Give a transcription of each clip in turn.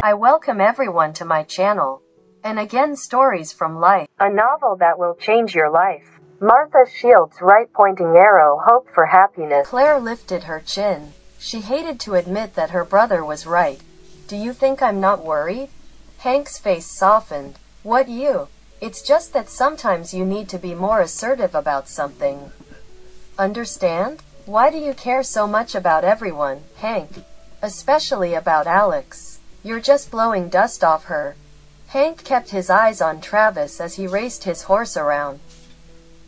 I welcome everyone to my channel. And again, Stories from Life, a novel that will change your life. Martha Shields' right pointing arrow, hope for happiness. Claire lifted her chin. She hated to admit that her brother was right. Do you think I'm not worried? Hank's face softened. What you? It's just that sometimes you need to be more assertive about something. Understand? Why do you care so much about everyone, Hank? Especially about Alex. You're just blowing dust off her. Hank kept his eyes on Travis as he raced his horse around.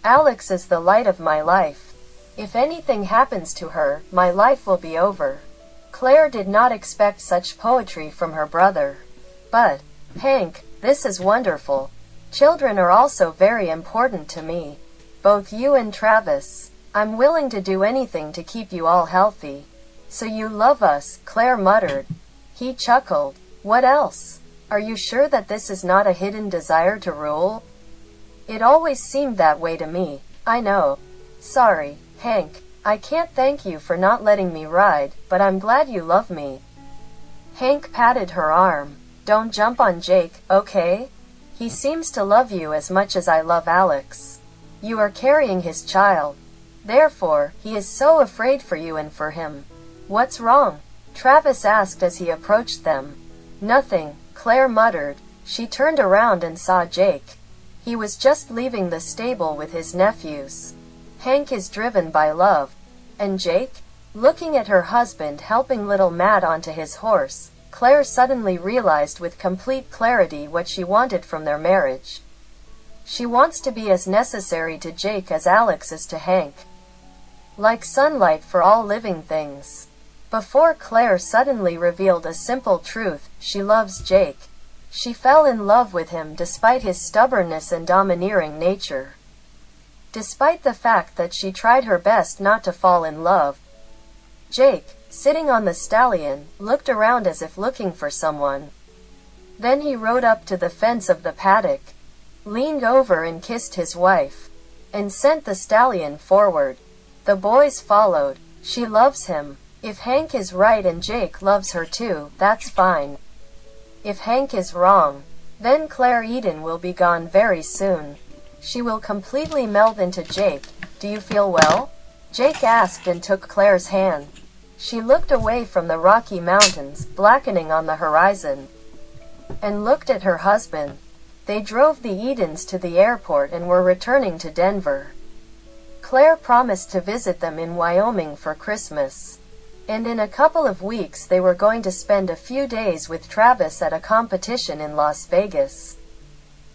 Alex is the light of my life. If anything happens to her, my life will be over. Claire did not expect such poetry from her brother. But, Hank, this is wonderful. Children are also very important to me. Both you and Travis. I'm willing to do anything to keep you all healthy. So you love us, Claire muttered. He chuckled. What else? Are you sure that this is not a hidden desire to rule? It always seemed that way to me. I know. Sorry, Hank. I can't thank you for not letting me ride, but I'm glad you love me. Hank patted her arm. Don't jump on Jake, okay? He seems to love you as much as I love Alex. You are carrying his child. Therefore, he is so afraid for you and for him. What's wrong? Travis asked as he approached them. Nothing, Claire muttered. She turned around and saw Jake. He was just leaving the stable with his nephews. Hank is driven by love. And Jake? Looking at her husband helping little Matt onto his horse, Claire suddenly realized with complete clarity what she wanted from their marriage. She wants to be as necessary to Jake as Alex is to Hank. Like sunlight for all living things. Before Claire suddenly revealed a simple truth, she loves Jake. She fell in love with him despite his stubbornness and domineering nature. Despite the fact that she tried her best not to fall in love. Jake, sitting on the stallion, looked around as if looking for someone. Then he rode up to the fence of the paddock, leaned over and kissed his wife, and sent the stallion forward. The boys followed. She loves him. If Hank is right and Jake loves her too, that's fine. If Hank is wrong, then Claire Eden will be gone very soon. She will completely melt into Jake. Do you feel well? Jake asked and took Claire's hand. She looked away from the Rocky Mountains, blackening on the horizon, and looked at her husband. They drove the Edens to the airport and were returning to Denver. Claire promised to visit them in Wyoming for Christmas. And in a couple of weeks they were going to spend a few days with Travis at a competition in Las Vegas.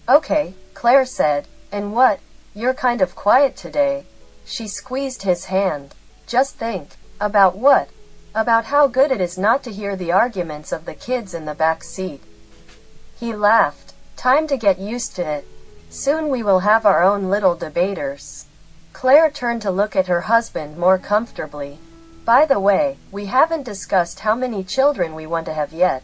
Okay, Claire said. And what? You're kind of quiet today. She squeezed his hand. Just think. About what? About how good it is not to hear the arguments of the kids in the back seat. He laughed. Time to get used to it. Soon we will have our own little debaters. Claire turned to look at her husband more comfortably. By the way, we haven't discussed how many children we want to have yet.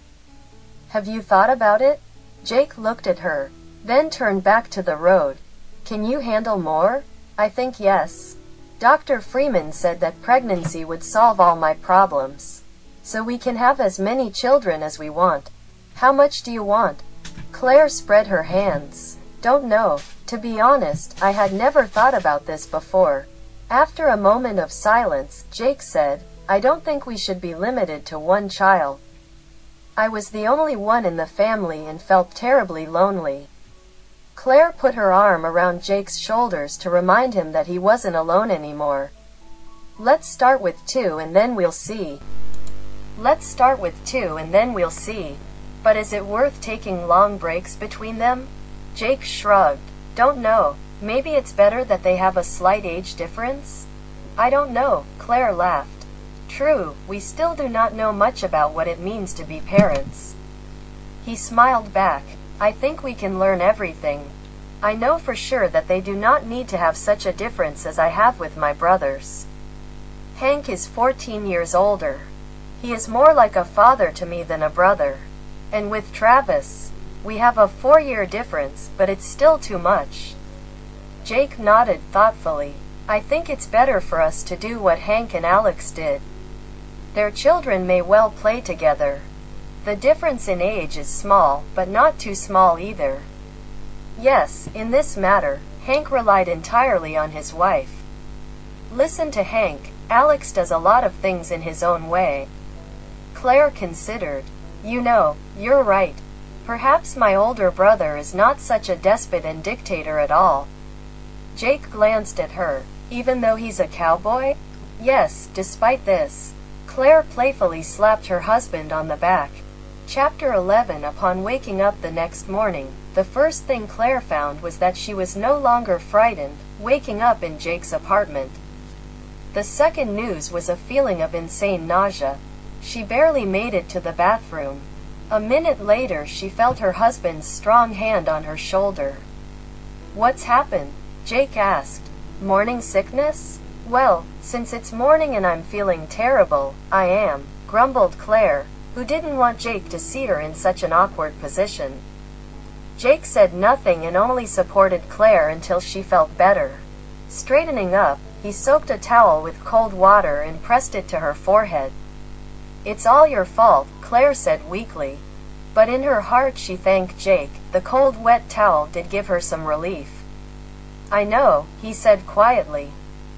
Have you thought about it? Jake looked at her, then turned back to the road. Can you handle more? I think yes. Dr. Freeman said that pregnancy would solve all my problems. So we can have as many children as we want. How much do you want? Claire spread her hands. Don't know. To be honest, I had never thought about this before. After a moment of silence, Jake said, I don't think we should be limited to one child. I was the only one in the family and felt terribly lonely. Claire put her arm around Jake's shoulders to remind him that he wasn't alone anymore. Let's start with 2 and then we'll see. Let's start with 2 and then we'll see. But is it worth taking long breaks between them? Jake shrugged. Don't know. Maybe it's better that they have a slight age difference? I don't know, Claire laughed. True, we still do not know much about what it means to be parents. He smiled back. I think we can learn everything. I know for sure that they do not need to have such a difference as I have with my brothers. Hank is 14 years older. He is more like a father to me than a brother. And with Travis, we have a 4-year difference, but it's still too much. Jake nodded thoughtfully. I think it's better for us to do what Hank and Alex did. Their children may well play together. The difference in age is small, but not too small either. Yes, in this matter, Hank relied entirely on his wife. Listen to Hank, Alex does a lot of things in his own way. Claire considered. You know, you're right. Perhaps my older brother is not such a despot and dictator at all. Jake glanced at her. Even though he's a cowboy? Yes, despite this. Claire playfully slapped her husband on the back. Chapter 11. Upon waking up the next morning, the first thing Claire found was that she was no longer frightened, waking up in Jake's apartment. The second news was a feeling of insane nausea. She barely made it to the bathroom. A minute later she felt her husband's strong hand on her shoulder. What's happened? Jake asked. Morning sickness? Well, since it's morning and I'm feeling terrible, I am, grumbled Claire, who didn't want Jake to see her in such an awkward position. Jake said nothing and only supported Claire until she felt better. Straightening up, he soaked a towel with cold water and pressed it to her forehead. It's all your fault, Claire said weakly. But in her heart she thanked Jake. The cold wet towel did give her some relief. I know, he said quietly.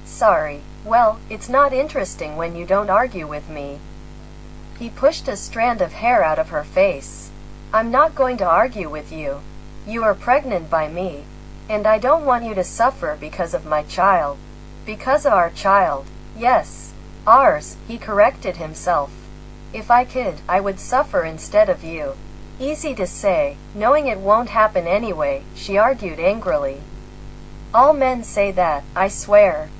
Sorry. Well, it's not interesting when you don't argue with me. He pushed a strand of hair out of her face. I'm not going to argue with you. You are pregnant by me. And I don't want you to suffer because of my child. Because of our child. Yes. Ours, he corrected himself. If I could, I would suffer instead of you. Easy to say, knowing it won't happen anyway, she argued angrily. All men say that, I swear.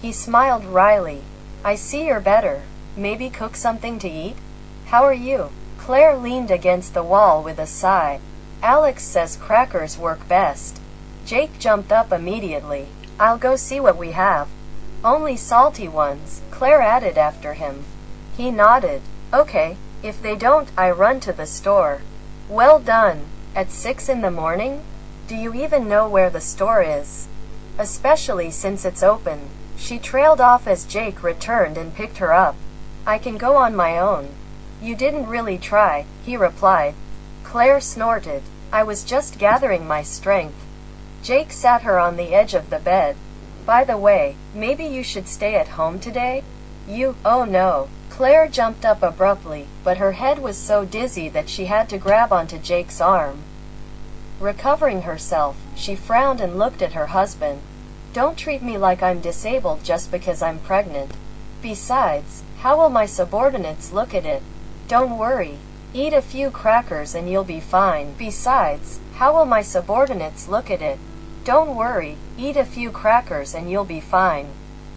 He smiled wryly. I see you're better. Maybe cook something to eat? How are you? Claire leaned against the wall with a sigh. Alex says crackers work best. Jake jumped up immediately. I'll go see what we have. Only salty ones, Claire added after him. He nodded. Okay, if they don't, I run to the store. Well done. At 6 in the morning? Do you even know where the store is? Especially since it's open. She trailed off as Jake returned and picked her up. I can go on my own. You didn't really try, he replied. Claire snorted. I was just gathering my strength. Jake sat her on the edge of the bed. By the way, maybe you should stay at home today? Oh no. Claire jumped up abruptly, but her head was so dizzy that she had to grab onto Jake's arm. Recovering herself, she frowned and looked at her husband. Don't treat me like I'm disabled just because I'm pregnant. Besides, how will my subordinates look at it? Don't worry. Eat a few crackers and you'll be fine. Besides, how will my subordinates look at it? Don't worry. Eat a few crackers and you'll be fine.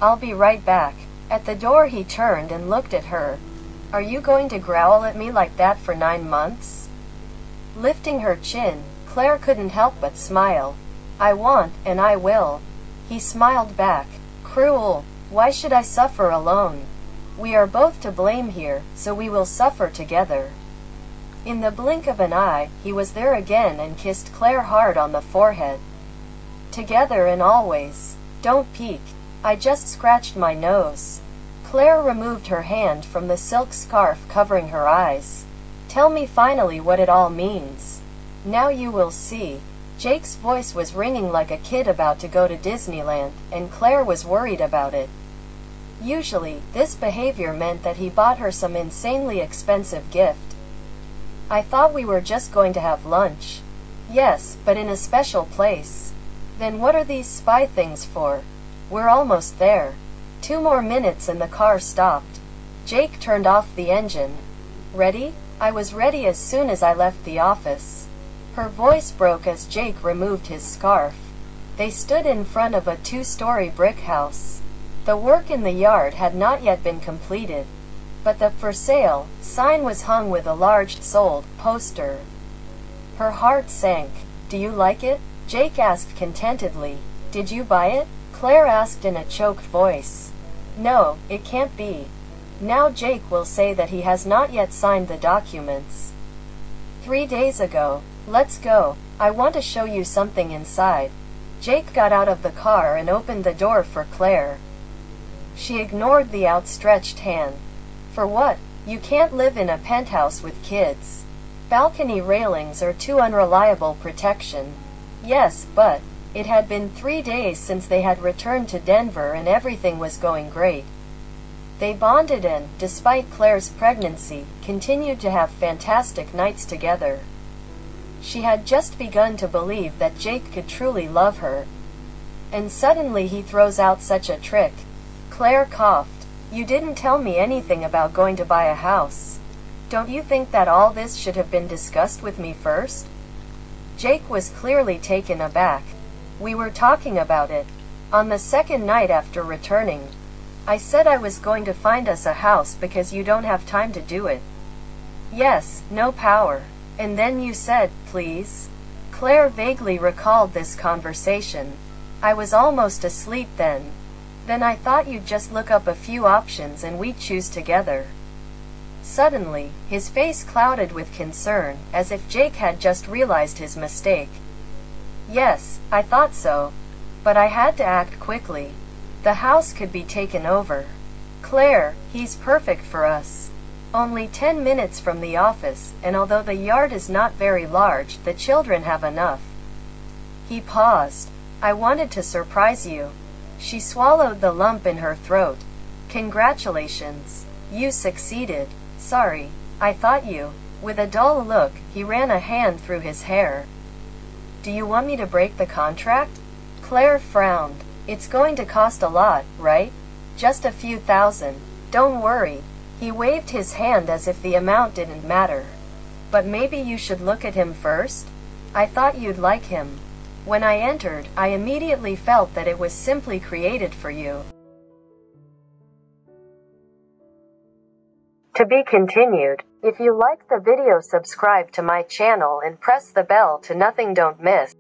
I'll be right back. At the door he turned and looked at her. Are you going to growl at me like that for 9 months? Lifting her chin, Claire couldn't help but smile. I want, and I will. He smiled back. Cruel. Why should I suffer alone? We are both to blame here, so we will suffer together. In the blink of an eye, he was there again and kissed Claire hard on the forehead. Together and always. Don't peek. I just scratched my nose. Claire removed her hand from the silk scarf covering her eyes. Tell me finally what it all means. Now you will see. Jake's voice was ringing like a kid about to go to Disneyland, and Claire was worried about it. Usually, this behavior meant that he bought her some insanely expensive gift. I thought we were just going to have lunch. Yes, but in a special place. Then what are these spy things for? We're almost there. 2 more minutes and the car stopped. Jake turned off the engine. Ready? I was ready as soon as I left the office. Her voice broke as Jake removed his scarf. They stood in front of a 2-story brick house. The work in the yard had not yet been completed, but the "For Sale" sign was hung with a large "Sold" poster. Her heart sank. Do you like it? Jake asked contentedly. Did you buy it? Claire asked in a choked voice. No, it can't be. Now Jake will say that he has not yet signed the documents. 3 days ago. Let's go. I want to show you something inside. Jake got out of the car and opened the door for Claire. She ignored the outstretched hand. For what? You can't live in a penthouse with kids. Balcony railings are too unreliable protection. Yes, but it had been 3 days since they had returned to Denver and everything was going great. They bonded and, despite Claire's pregnancy, continued to have fantastic nights together. She had just begun to believe that Jake could truly love her. And suddenly he throws out such a trick. Claire coughed. You didn't tell me anything about going to buy a house. Don't you think that all this should have been discussed with me first? Jake was clearly taken aback. We were talking about it. On the second night after returning, I said I was going to find us a house because you don't have time to do it. Yes, no power. And then you said, please. Claire vaguely recalled this conversation. I was almost asleep then. Then I thought you'd just look up a few options and we'd choose together. Suddenly, his face clouded with concern, as if Jake had just realized his mistake. Yes, I thought so. But I had to act quickly. The house could be taken over. Claire, he's perfect for us. Only 10 minutes from the office, and although the yard is not very large, the children have enough. He paused. I wanted to surprise you. She swallowed the lump in her throat. Congratulations. You succeeded. Sorry, I thought you. With a dull look, he ran a hand through his hair. Do you want me to break the contract? Claire frowned. It's going to cost a lot, right? Just a few thousand. Don't worry. He waved his hand as if the amount didn't matter. But maybe you should look at him first? I thought you'd like him. When I entered, I immediately felt that it was simply created for you. To be continued. If you liked the video, subscribe to my channel and press the bell to nothing don't miss.